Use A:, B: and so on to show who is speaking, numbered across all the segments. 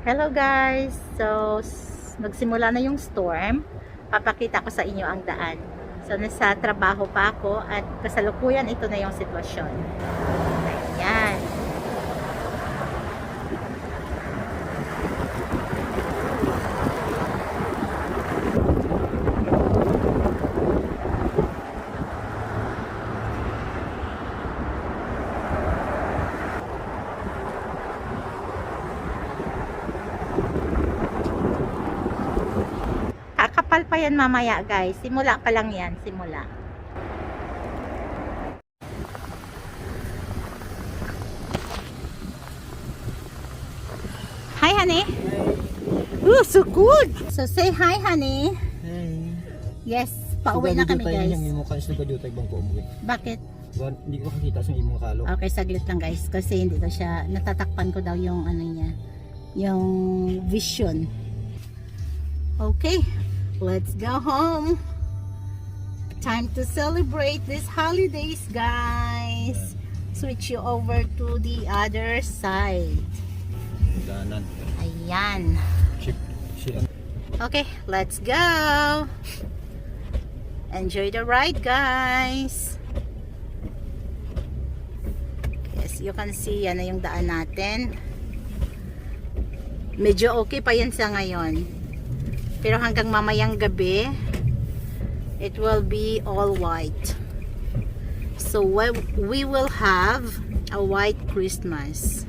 A: Hello guys! So, nagsimula na yung storm. Papakita ko sa inyo ang daan. So, nasa trabaho pa ako at kasalukuyan ito na yung sitwasyon. Ayan. Kakapal pa yan mamaya guys. Simula pa lang yan. Simula. Hi honey. Oh, so good. So say hi honey.
B: Hey.
A: Yes, pauwi na kami guys.
B: Yung mukha sa gadutay bang ko umuwi.
A: Bakit?
B: Hindi ko makita sa imong kalo.
A: Okay, saglit lang guys. Kasi hindi daw siya, natatakpan ko daw yung ano niya. Yung vision. Okay, let's go home. Time to celebrate these holidays guys. Switch you over to the other side.
B: Danan.
A: Ayan. Okay, let's go. Enjoy the ride guys. Yes, you can see yan na yung daan natin. Medyo okay pa yan sa ngayon. Pero hanggang mamayang gabi, it will be all white. So we will have a white Christmas.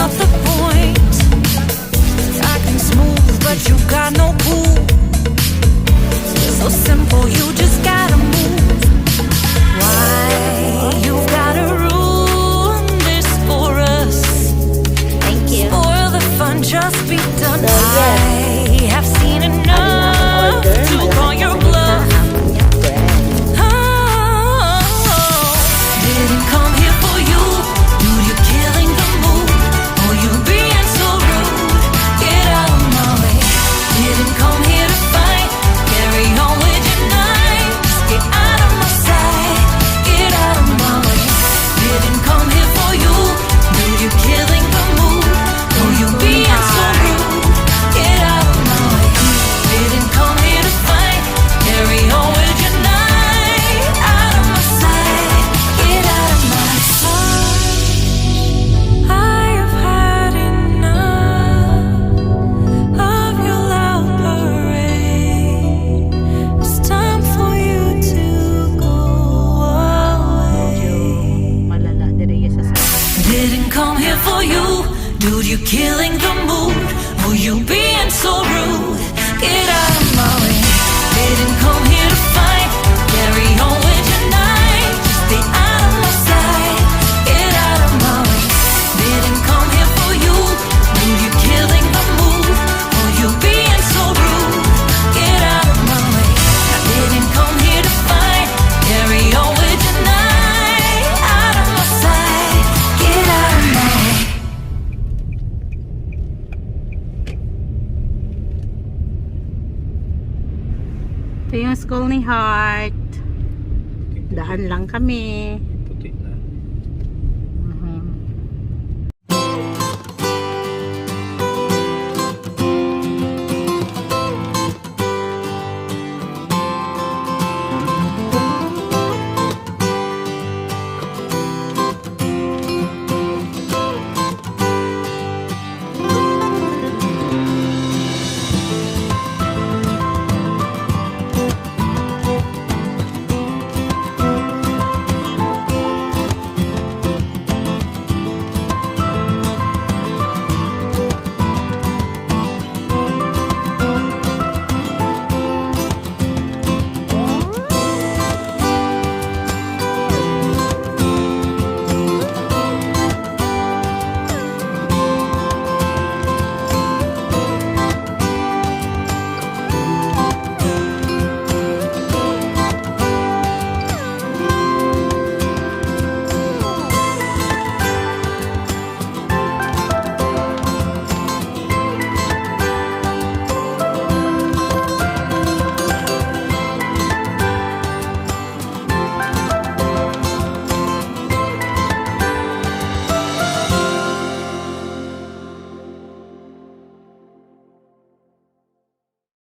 C: not the point. Acting smooth, but you got no cool. So simple, you just gotta move. Why you've gotta ruin this for us?
A: Thank you.
C: Spoil the fun, just be done.
A: So, yes.
C: I have seen enough to call your bluff. Oh, didn't come here for you. Dude, you're killing the mood. Oh, you being so rude. Get out of my way. Didn't come here to fight. Carry on with your night. Just get out of my sight. Get out of my way. Didn't come here for you. Dude, you're killing the mood. Oh, you being so rude. Get out of my way. Didn't come here to fight. Carry on with your night. Out of my sight. Get out of my sight. I've had enough of your loud parade. It's time for you to go away.
A: Malala, dire sa
C: Didn't come here for you, dude, you're killing the mood. Oh, you being so rude. Get out of my way. Didn't come here to fight. Carry on with your night. Just stay out of my sight. Get out of my way. Didn't come here for you, dude, you're killing the mood. Oh, you being so rude. Get out of my way. I didn't come here to fight. Carry on with your night. Out of my sight. Get out of my way.
A: Ito yung school ni Heart. Daan lang kami.
B: Puti na.
A: Mhm.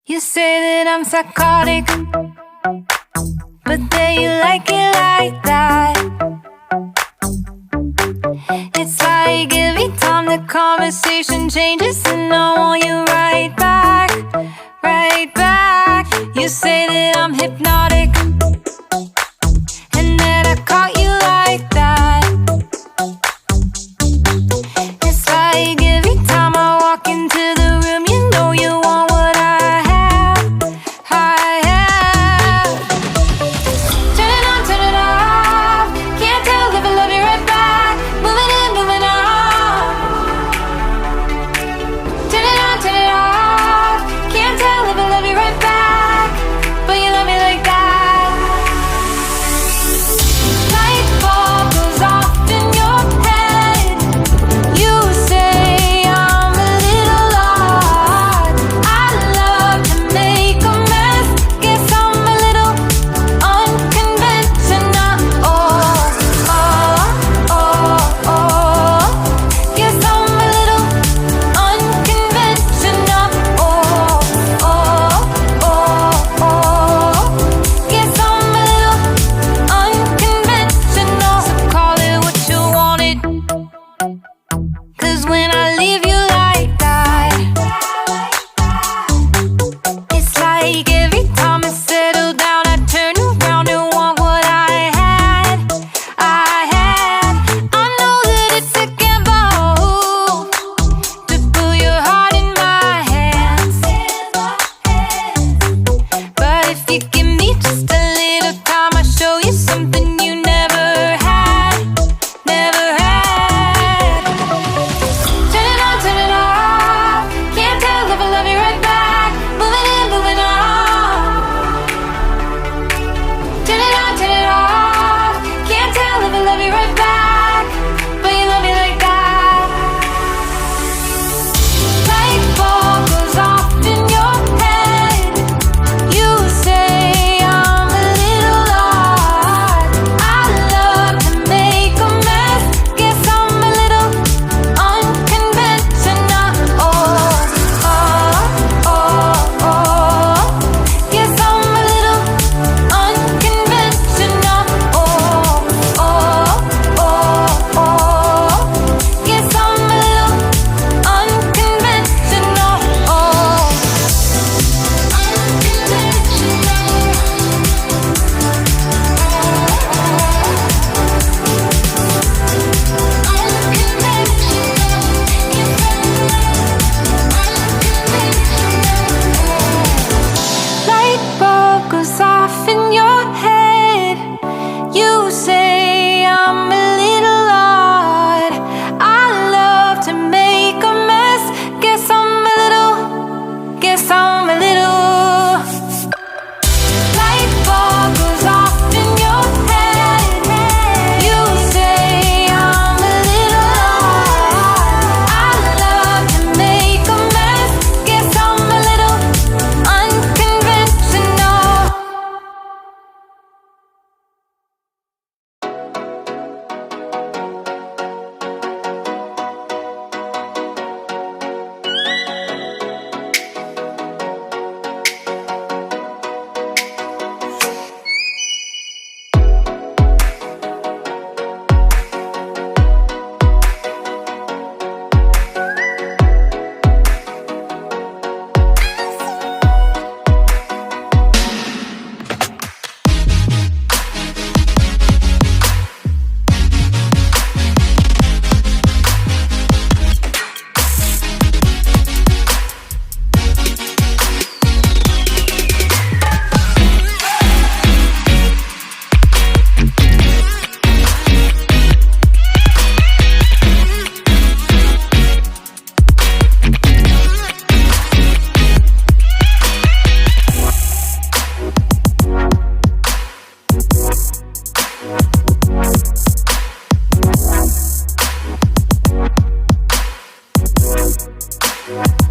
C: You say that I'm psychotic, but then you like it like that. It's like every time the conversation changes, and I want you right back, right back. You say that I'm hypnotic, and that I caught you like that. It's like every time I walk into the room, you know you want what I have, I have. Turn it on, turn it off. Can't tell if I love you right back. Moving in, moving on. Turn it on, turn it off. Can't tell if I love you right back, but you love me like that. you.